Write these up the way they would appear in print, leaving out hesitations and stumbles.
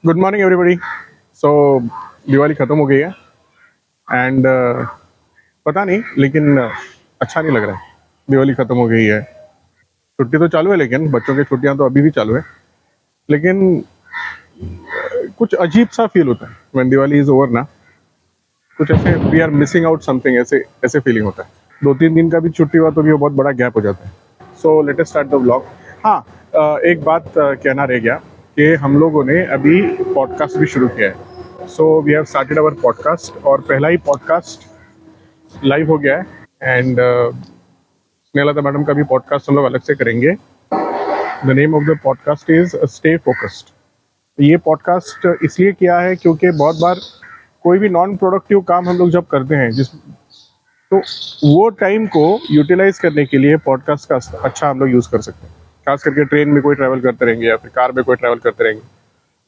Good morning everybody. So Diwali ख़त्म हो गई है एंड पता नहीं लेकिन अच्छा नहीं लग रहा है। दिवाली ख़त्म हो गई है, छुट्टी तो चालू है, लेकिन बच्चों की छुट्टियां तो अभी भी चालू है। लेकिन कुछ अजीब सा फील होता है व्हेन दिवाली इज़ ओवर ना। कुछ ऐसे we are missing out something, ऐसे ऐसे फीलिंग होता है। 2-3 दिन का भी छुट्टी हुआ तो भी वो बहुत बड़ा गैप हो जाता है। So let us start the vlog. हाँ, एक बात कहना रह गया कि हम लोगों ने अभी पॉडकास्ट भी शुरू किया है। So we have started our podcast और पहला ही पॉडकास्ट लाइव हो गया है एंड स्नेहलता मैडम का भी पॉडकास्ट हम लोग अलग से करेंगे। The name of the podcast is stay focused. ये पॉडकास्ट इसलिए किया है क्योंकि बहुत बार कोई भी नॉन प्रोडक्टिव काम हम लोग जब करते हैं जिस तो वो टाइम को यूटिलाइज करने के लिए पॉडकास्ट का अच्छा हम लोग यूज़ कर सकते हैं। खास करके ट्रेन में कोई ट्रैवल करते रहेंगे या फिर कार में कोई ट्रैवल करते रहेंगे,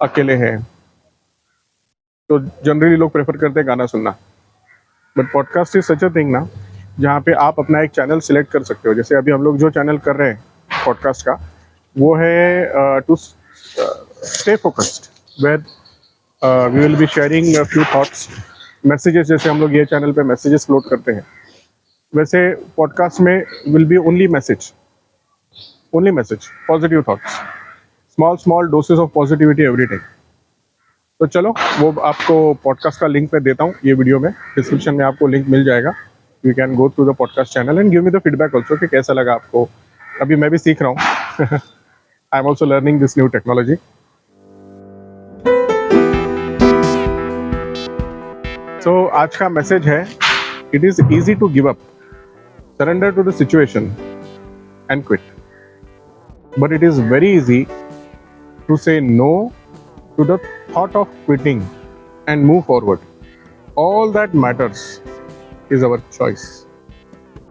अकेले हैं, तो जनरली लोग प्रेफर करते हैं गाना सुनना। But podcast is such a thing ना, जहाँ पे आप अपना एक चैनल सिलेक्ट कर सकते हो। जैसे अभी हम लोग जो चैनल कर रहे हैं पॉडकास्ट का, वो है to stay focused, where we will be sharing few thoughts, messages. जैसे हम लोग ये चैनल पे मैसेजेस फ्लोट करते हैं, वैसे पॉडकास्ट में will be only message, positive thoughts, small small doses of positivity every day. तो चलो, वो आपको पॉडकास्ट का लिंक मैं देता हूँ ये वीडियो में, डिस्क्रिप्शन में आपको लिंक मिल जाएगा। You can go through the podcast channel and give me the feedback also कि कैसा लगा आपको। अभी मैं भी सीख रहा हूँ। I am also learning this new technology. So आज का मैसेज है, it is easy to give up, surrender to the situation and quit, but it is very easy to say no to the thought of quitting and move forward. All that matters is our choice.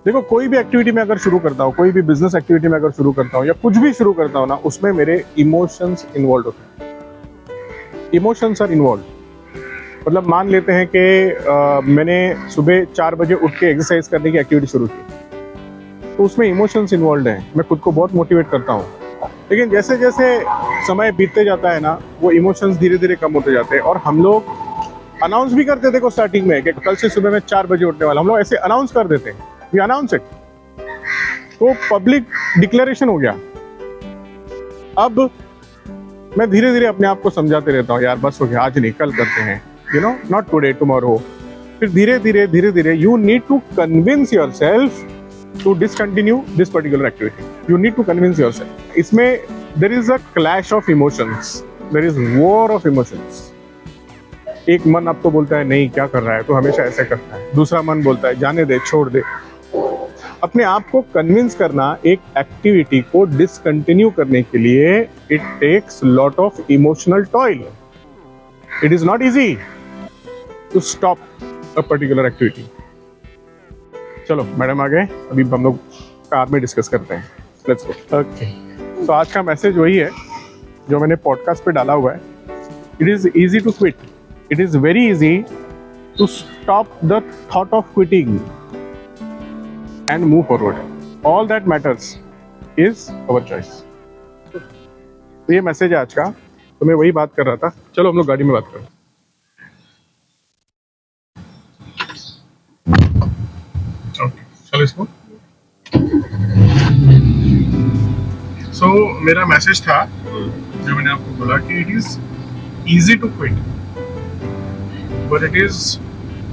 देखो, कोई भी activity में अगर शुरू करता हूँ, कोई भी बिजनेस एक्टिविटी में अगर शुरू करता हूँ या कुछ भी शुरू करता हूँ ना, उसमें मेरे इमोशंस इन्वॉल्व होते हैं। Emotions are involve. मतलब मान लेते हैं कि मैंने सुबह 4 बजे उठ के एक्सरसाइज करने की एक्टिविटी शुरू की, तो उसमें इमोशंस इन्वॉल्व हैं। मैं खुद को बहुत मोटिवेट करता हूँ, लेकिन जैसे जैसे समय बीतते जाता है ना, वो इमोशंस धीरे धीरे कम होते जाते हैं। और हम लोग अनाउंस भी करते थे स्टार्टिंग में कि कल से सुबह मैं 4 बजे उठने वाला, हम लोग ऐसे अनाउंस कर देते हैं, वी अनाउंस इट, तो पब्लिक डिक्लेरेशन हो गया। अब मैं धीरे धीरे अपने आप को समझाते रहता हूँ, यार बस हो गया, आज नहीं, कल करते हैं, you know, not today, tomorrow. फिर धीरे धीरे you need to convince your to discontinue this particular activity. You need to convince yourself. इसमें there is a clash of emotions, there is war of emotions. एक मन अब तो बोलता है नहीं, क्या कर रहा है, तो हमेशा ऐसे करता है। दूसरा मन बोलता है जाने दे, छोड़ दे। अपने आप को कन्विंस करना एक एक्टिविटी को डिसकंटिन्यू करने के लिए, it takes lot of emotional toil. It is not easy to stop a particular activity. चलो, मैडम आ गए, अभी हम लोग कार में डिस्कस करते हैं। Let's go. ओके, तो आज का मैसेज वही है जो मैंने पॉडकास्ट पे डाला हुआ है। It is easy to quit, it is very easy to stop the thought of quitting and move forward. All that matters is our choice. तो ये मैसेज है आज का, तो मैं वही बात कर रहा था। चलो हम लोग गाड़ी में बात करें। चलो इसको। सो मेरा मैसेज था जो मैंने आपको बोला कि it is easy to quit, but it is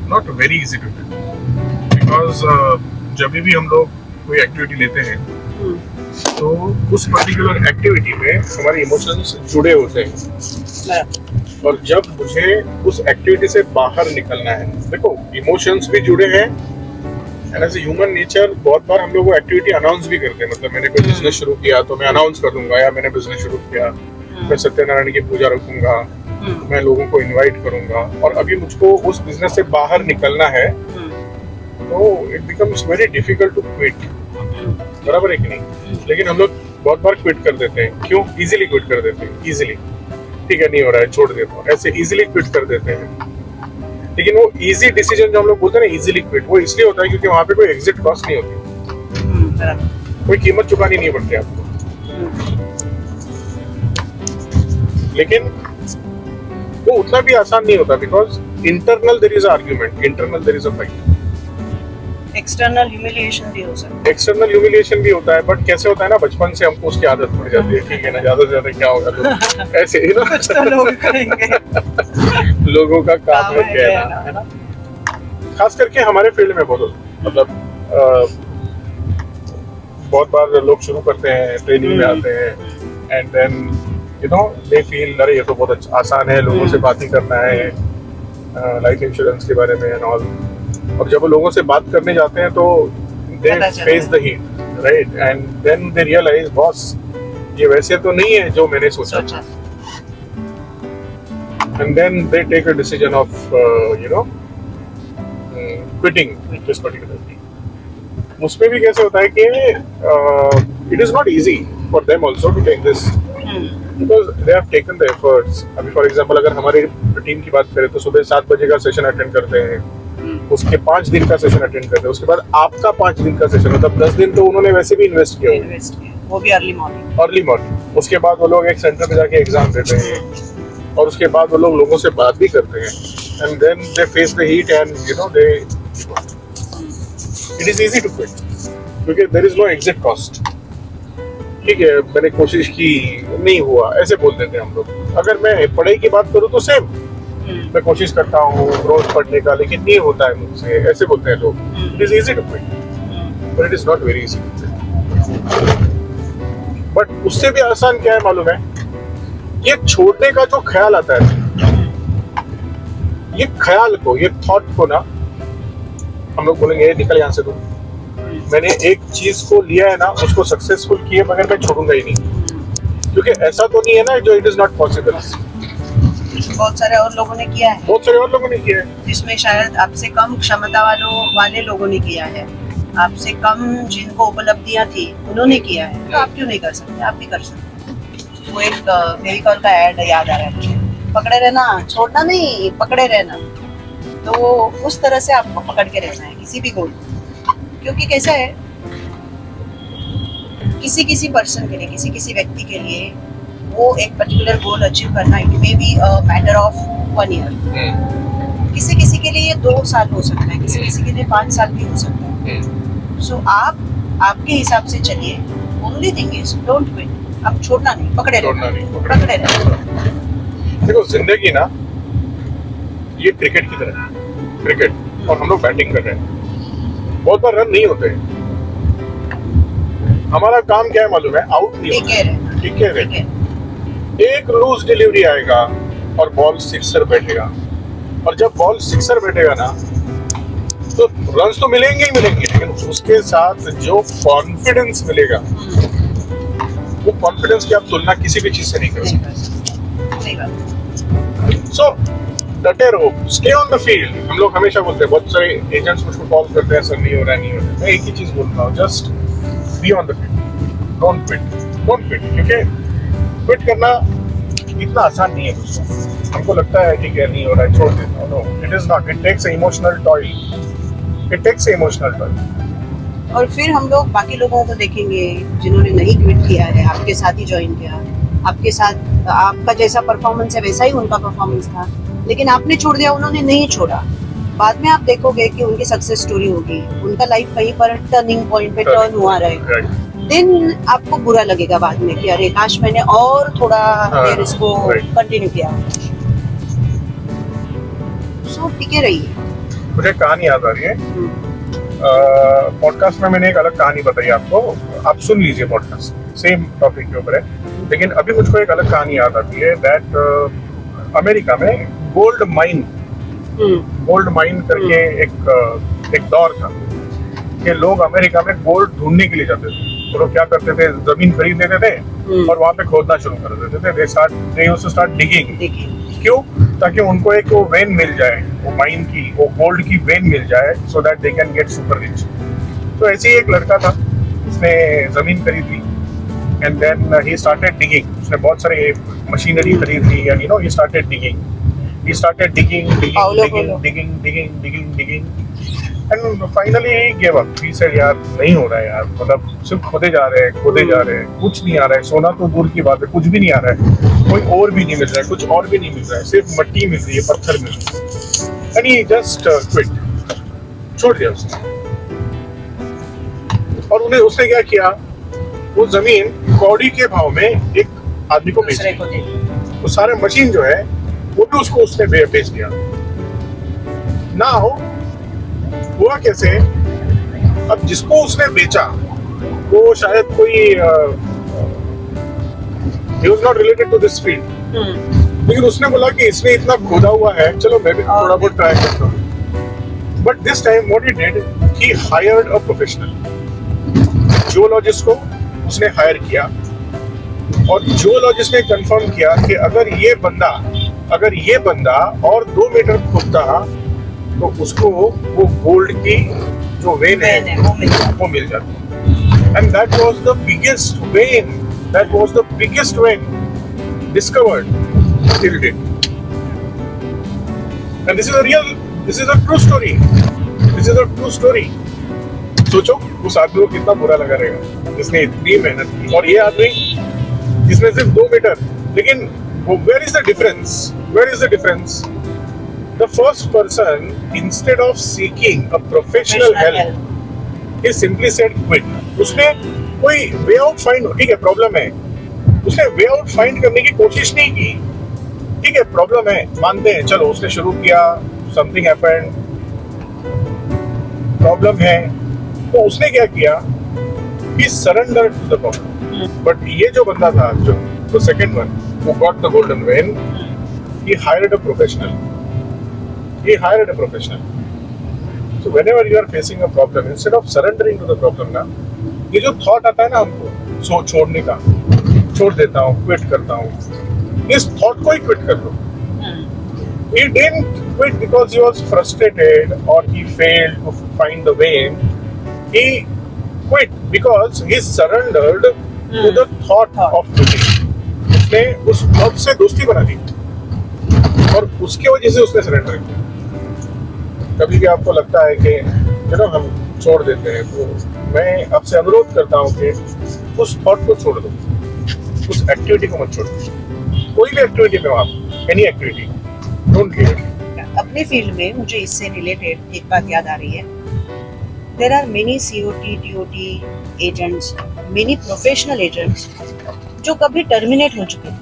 not very easy to quit. Because जब भी हम लोग कोई एक्टिविटी लेते हैं तो उस पर्टिकुलर एक्टिविटी में हमारे इमोशंस जुड़े होते हैं, और जब मुझे उस एक्टिविटी से बाहर निकलना है, देखो इमोशंस भी जुड़े हैं and as a human nature बहुत बार हम लोग वो एक्टिविटी अनाउंस भी करते हैं। मतलब मैंने कोई बिजनेस शुरू किया तो मैं अनाउंस कर दूंगा, या मैंने बिजनेस शुरू किया, मैं सत्यनारायण की पूजा रखूंगा, मैं लोगों को इनवाइट करूंगा, और अभी मुझको उस बिजनेस से बाहर निकलना है, तो it becomes very difficult to quit. बराबर है कि नहीं? लेकिन हम लोग बहुत बार क्विट कर देते हैं। क्यों? इजीली क्विट कर देते हैं। इजीली, ठीक है, नहीं हो रहा है, छोड़ देता हूँ, ऐसे इजीली क्विट कर देते हैं। लेकिन वो इजी डिसीजन जो हम लोग बोलते हैं ना, इजीली क्विट, वो इसलिए होता है क्योंकि वहां पे कोई एग्जिट कॉस्ट नहीं होती, कोई कीमत चुकानी नहीं पड़ती आपको। लेकिन वो उतना भी आसान नहीं होता, because internal there is argument, internal there is a fight. External humiliation भी हो सकता है। एक्सटर्नल ह्यूमिलिएशन भी होता है, बट कैसे होता है ना, बचपन से हमको उसकी आदत पड़ जाती है, ठीक है ना, ज्यादा से ज्यादा क्या होगा तो ऐसे ही ना कुछ तो लोग करेंगे। लोगों का काम है कहना, है ना। खास करके हमारे फील्ड में बहुत मतलब बहुत बार लोग शुरू करते हैं, ट्रेनिंग में आते हैं, and then you know they feel अरे ये तो बहुत अच्छा आसान है, लोगों से बात ही करना है लाइफ इंश्योरेंस के बारे में एंड ऑल। और जब वो लोगों से बात करने जाते हैं तो they face the heat, right, and then they realise boss ये वैसे तो नहीं है जो मैंने सोचा था, and then they take a decision of you know quitting this particular thing. उसमें भी कैसे होता है कि it is not easy for them also to take this, because they have taken the efforts. अभी फॉर एग्जांपल अगर हमारी team की बात करें तो सुबह 7 बजे का सेशन अटेंड करते हैं, उसके 5 दिन का सेशन अटेंड करते हैं, उसके बाद आपका 5 दिन का सेशन, मतलब 10 दिन तो उन्होंने वैसे भी इन्वेस्ट किया, वो भी अर्ली मॉर्निंग। उसके बाद वो लोग एक सेंटर पे जाके एग्जाम देते हैं, और उसके बाद वो लोग लोगों से बात भी करते हैं, and then they face the heat and you know they it is easy to quit, क्योंकि there is no exit cost. ठीक है, मैंने कोशिश की, नहीं हुआ, ऐसे बोल देते हैं हम लोग। अगर मैं पढ़ाई की बात करूँ तो सेम, मैं कोशिश करता हूँ रोज पढ़ने का, लेकिन नहीं होता है मुझसे, ऐसे बोलते हैं लोग। It is easy to quit, but it is not very easy to quit. But उससे भी आसान क्या है मालूम है, ये छोड़ने का जो ख्याल आता है, ये ख्याल को, ये थॉट को ना, हम लोग बोलेंगे निकल यहाँ से तुम, मैंने एक चीज को लिया है ना, उसको सक्सेसफुल किए बगैर मैं छोड़ूंगा ही नहीं, क्योंकि ऐसा तो नहीं है ना जो इट इज नॉट पॉसिबल। बहुत सारे और लोगों ने किया है, बहुत सारे और लोगों ने किया है, जिसमें शायद आपसे कम क्षमता वाले लोगों ने किया है, आपसे कम जिनको उपलब्धियां थी उन्होंने किया है, तो आप क्यों नहीं कर सकते? आप भी कर सकते। वो एक फेविकॉल का ऐड याद आ रहा है मुझे, पकड़े रहना, छोड़ना नहीं, पकड़े रहना। तो उस तरह से आपको पकड़ के रहना है किसी भी गोल, क्योंकि कैसा है, किसी पर्सन के लिए, किसी व्यक्ति के लिए वो एक पर्टिकुलर गोल अचीव करना, it may be a matter of 1 year, किसी के लिए 2 साल हो सकता है, किसी के लिए 5 साल भी हो सकता है। सो आप आपके हिसाब से चलिए। Only thing is don't quit, आप छोड़ना नहीं, पकड़े रहना। देखो जिंदगी ना ये क्रिकेट की तरह है, क्रिकेट, और हम लोग बैटिंग कर रहे हैं, बहुत बार रन नहीं होते। हमारा काम क्या है मालूम है, आउट नहीं होना, ठीक है। एक लूज डिलीवरी आएगा और बॉल सिक्सर बैठेगा, और जब बॉल सिक्सर बैठेगा ना तो रन्स तो मिलेंगे ही मिलेंगे, लेकिन उसके साथ जो कॉन्फिडेंस मिलेगा, वो कॉन्फिडेंस की आप तुलना किसी भी चीज से नहीं कर सकते। सो डटे रहो, स्टे ऑन द फील्ड। हम लोग हमेशा बोलते हैं, बहुत सारे एजेंट्स मुझको कॉल करते हैं, सर नहीं हो रहा है, नहीं हो रहा है। मैं एक ही चीज बोल रहा हूँ, just be on the field, don't quit, क्योंकि क्विट करना इतना आसान नहीं है दोस्तों। हमको लगता है ठीक है नहीं हो रहा है, छोड़ देता हूँ, no it is not, it takes emotional toll, it takes emotional toll. और फिर हम लोग बाकी लोगों को देखेंगे जिन्होंने नहीं क्विट किया है, आपके साथ ही ज्वाइन किया, आपके साथ आपका जैसा परफॉर्मेंस है वैसा ही उनका परफॉर्मेंस था, लेकिन आपने छोड़ दिया, उन्होंने नहीं छोड़ा। बाद में आप देखोगे कि उनकी सक्सेस स्टोरी होगी, उनका लाइफ कहीं पर टर्निंग पॉइंट पे टर्न हुआ रहेगा, देन आपको बुरा लगेगा बाद में कि अरे काश मैंने और थोड़ा देर इसको कंटिन्यू किया। सो टिके रहिए। मुझे कहानी याद आ रही है, पॉडकास्ट में मैंने एक अलग कहानी बताई आपको, आप सुन लीजिए पॉडकास्ट, सेम टॉपिक के ऊपर है, लेकिन अभी मुझको एक अलग कहानी याद आती है। दैट अमेरिका में गोल्ड माइन करके एक दौर था कि लोग अमेरिका में गोल्ड ढूंढने के लिए जाते थे। वो लोग क्या करते थे, जमीन खरीद लेते थे और वहां पे खोदना शुरू कर देते थे। They used to start digging. क्यों? ताकि उनको एक वो वेन मिल जाए, वो माइन की, वो गोल्ड की वेन मिल जाए, so that they can get super rich. तो ऐसे ही एक लड़का था, उसने जमीन खरीद ली, and then he started digging. उसने बहुत सारे मशीनरी खरीद ली, and you know he started digging, and finally he give up. He said यार नहीं हो रहा है यार, मतलब सिर्फ खोदे जा रहे हैं, कुछ नहीं आ रहा है, सोना तो दूर की बात है, कुछ भी नहीं आ रहा है, कोई और भी नहीं मिल रहा है, कुछ और भी नहीं मिल रहा है, सिर्फ मट्टी मिल रही है, पत्थर मिल रही है। एंड ही जस्ट क्विट, छोड़ दिया उसने। और उसने क्या किया, वो जमीन कौड़ी के भाव में एक आदमी को बेच दी। वो सारे मशीन जो है वो भी उसने बेच दिया। ना हो हुआ कैसे, अब जिसको उसने बेचा वो शायद कोई he was not related to this field, लेकिन उसने बोला कि इसने इतना खोदा हुआ है, चलो मैं भी थोड़ा बहुत ट्राई करता हूँ। But this time what he did, he hired a professional, geologist को उसने हायर किया, और जियोलॉजिस्ट ने कंफर्म किया कि अगर ये बंदा और 2 मीटर खोदता तो उसको वो गोल्ड की जो वेन है वो मिल जाती। And that was the biggest vein discovered till date. And this is a true story. सोचो उस आदमी को कितना बुरा लगा रहेगा जिसने इतनी मेहनत की, और ये आदमी जिसने सिर्फ 2 मीटर, लेकिन where is the difference? The first person, instead of seeking a professional help, he simply said quit. उसने कोई वे आउट फाइंड, ठीक है प्रॉब्लम है, उसने वे आउट फाइंड करने की कोशिश नहीं की। ठीक है प्रॉब्लम है, मानते हैं, चलो उसने शुरू किया, समथिंग हैपेंड, प्रॉब्लम है, तो उसने क्या किया, he surrendered to the problem. But ये जो बंदा था, जो the second one who got the golden vein, he hired a professional. So whenever you are facing a problem, instead of surrendering to the problem ना, ये जो thought आता है ना हमको छोड़ने का, छोड़ देता हूँ, quit करता हूँ, इस thought को ही quit कर दो। He didn't quit because he was frustrated or he failed to find the way. He quit because he surrendered to the thought of quitting. उसने उस thought से दोस्ती बना ली और उसके वजह से उसने surrender किया। कभी भी आपको लगता है कि हम छोड़ देते हैं, तो मैं आपसे अनुरोध करता हूँ कि उस थॉट को छोड़ दो, उस एक्टिविटी को मत छोड़ो, कोई भी एक्टिविटी में आप, any activity, don't leave it. अपने फील्ड में मुझे इससे रिलेटेड एक बात याद आ रही है। There are many COT, TOT agents, many professional agents जो कभी टर्मिनेट हो चुके थे।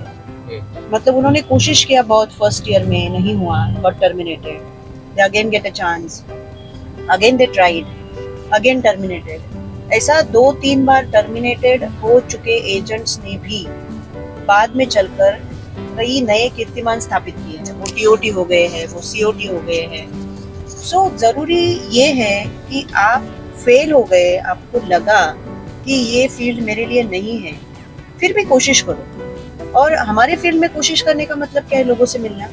मतलब उन्होंने कोशिश किया बहुत, फर्स्ट ईयर में नहीं हुआ, got terminated, they again get a chance, again they tried, again terminated। ऐसा 2-3 बार टर्मिनेटेड हो चुके एजेंट्स ने भी बाद में चलकर कई नए कीर्तिमान स्थापित किए हैं। वो TOT हो गए हैं, वो COT हो गए हैं। सो जरूरी ये है कि आप फेल हो गए, आपको लगा कि ये फील्ड मेरे लिए नहीं है, फिर भी कोशिश करो। और हमारे फील्ड में कोशिश करने का मतलब क्या है, लोगों से मिलना।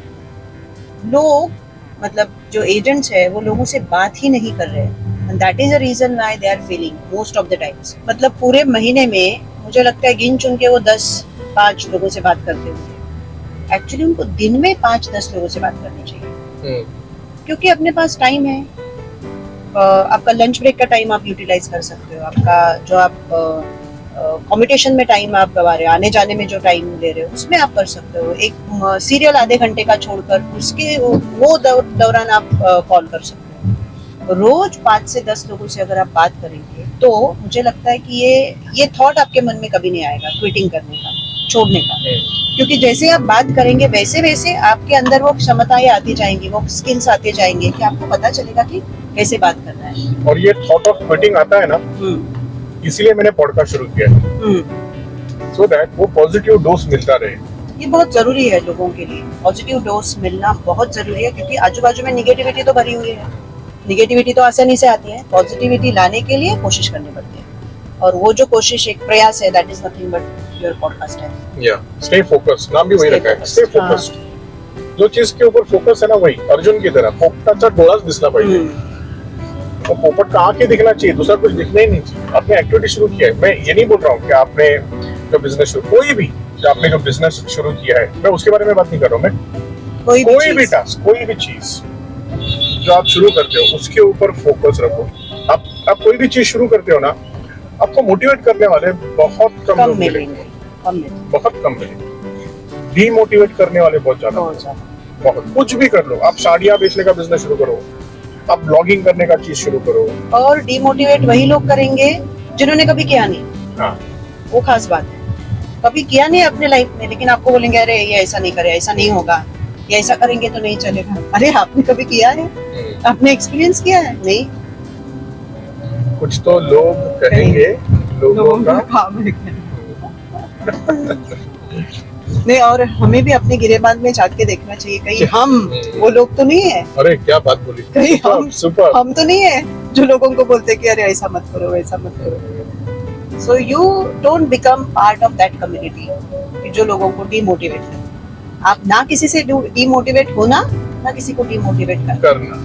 लोग मतलब जो एजेंट्स है वो लोगों से बात ही नहीं कर रहे हैं, and that is a reason why they are failing most of the times. मतलब पूरे महीने में मुझे लगता है गिन चुन के वो 10-5 लोगों से बात करते होंगे। एक्चुअली उनको दिन में 5-10 लोगों से बात करनी चाहिए, क्योंकि अपने पास टाइम है। आपका लंच ब्रेक का टाइम आप यूटिलाइज कर सकते हो, आपका जो आप कम्यूटेशन में टाइम आप गवा रहे हो, आने जाने में जो टाइम ले रहे हो उसमें आप कर सकते हो। एक सीरियल आधे घंटे का छोड़कर उसके वो दौरान आप कॉल कर सकते हो। रोज 5 से 10 लोगों से अगर आप बात करेंगे तो मुझे लगता है कि ये थॉट आपके मन में कभी नहीं आएगा क्विटिंग करने का, छोड़ने का। क्योंकि जैसे आप बात करेंगे वैसे वैसे आपके अंदर वो क्षमताएं आती जाएंगी, वो स्किल्स आते जाएंगे कि आपको पता चलेगा कि कैसे बात करना है। और ये थॉट ऑफ क्विटिंग आता है ना, इसलिए मैंने पॉडकास्ट शुरू किया है, सो दैट वो पॉजिटिव डोज मिलता रहे। ये बहुत जरूरी है लोगों के लिए, पॉजिटिव डोज मिलना बहुत जरूरी है, क्योंकि आजू बाजू में निगेटिविटी तो भरी हुई है। निगेटिविटी तो आसानी से आती है, पॉजिटिविटी लाने के लिए कोशिश करनी पड़ती है, और वो जो कोशिश एक प्रयास है, that is nothing but your podcast है। या स्टे फोकस्ड, नाम भी वही रखा है, स्टे फोकस्ड। जो चीज के ऊपर फोकस है ना, वही अर्जुन की तरह पोपटाचा डोळाच दिसला पाहिजे। तो पोपट का आंखें दिखना चाहिए, दूसरा कुछ दिखना ही नहीं चाहिए। आपने एक्टिविटी शुरू किया है, मैं ये नहीं बोल रहा हूँ कि आपने जो बिजनेस शुरू, कोई भी आपने जो बिजनेस शुरू किया है, मैं उसके बारे में बात नहीं कर रहा हूँ। मैं कोई भी टास्क, कोई भी चीज, जो आप शुरू करते हो उसके ऊपर फोकस रखो। आप कोई भी चीज शुरू करते हो ना, आपको मोटिवेट करने वाले बहुत कम कम लोग मिलेंगे, मिलेंगे, कम मिलेंगे, बहुत कम मिलेंगे। डीमोटिवेट करने वाले बहुत ज्यादा, बहुत ज्यादा। बहुत। कुछ भी कर लो, आप साड़ियाँ बेचने का बिजनेस शुरू करो, आप ब्लॉगिंग करने का चीज शुरू करो। और डिमोटिवेट वही लोग करेंगे जिन्होंने कभी किया नहीं, हाँ, वो खास बात है। कभी किया नहीं अपने लाइफ में, लेकिन आपको बोलेंगे अरे ये ऐसा नहीं करे, ऐसा नहीं होगा, ये ऐसा करेंगे तो नहीं चलेगा। अरे आपने कभी किया है? आपने एक्सपीरियंस किया है? नहीं। कुछ तो लोग कहेंगे, लोगों का काम है। नहीं, और हमें भी अपने गिरेबान में झांक के देखना चाहिए, कहीं हम वो लोग तो नहीं है, अरे क्या बात बोली, कहीं हम सुपर। हम तो नहीं है जो लोगों को बोलते कि अरे ऐसा मत करो, ऐसा मत करो। So you don't become part of that community जो लोगों को डिमोटिवेट करे। आप ना किसी से डिमोटिवेट होना, ना किसी को डिमोटिवेट करना।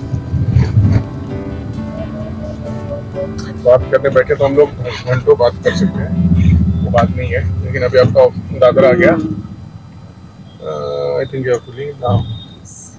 बात करने बैठे तो हम लोग घंटों बात कर सकते हैं, वो बात नहीं है। लेकिन अभी आपका दादरा आ गया। I think you have to leave now.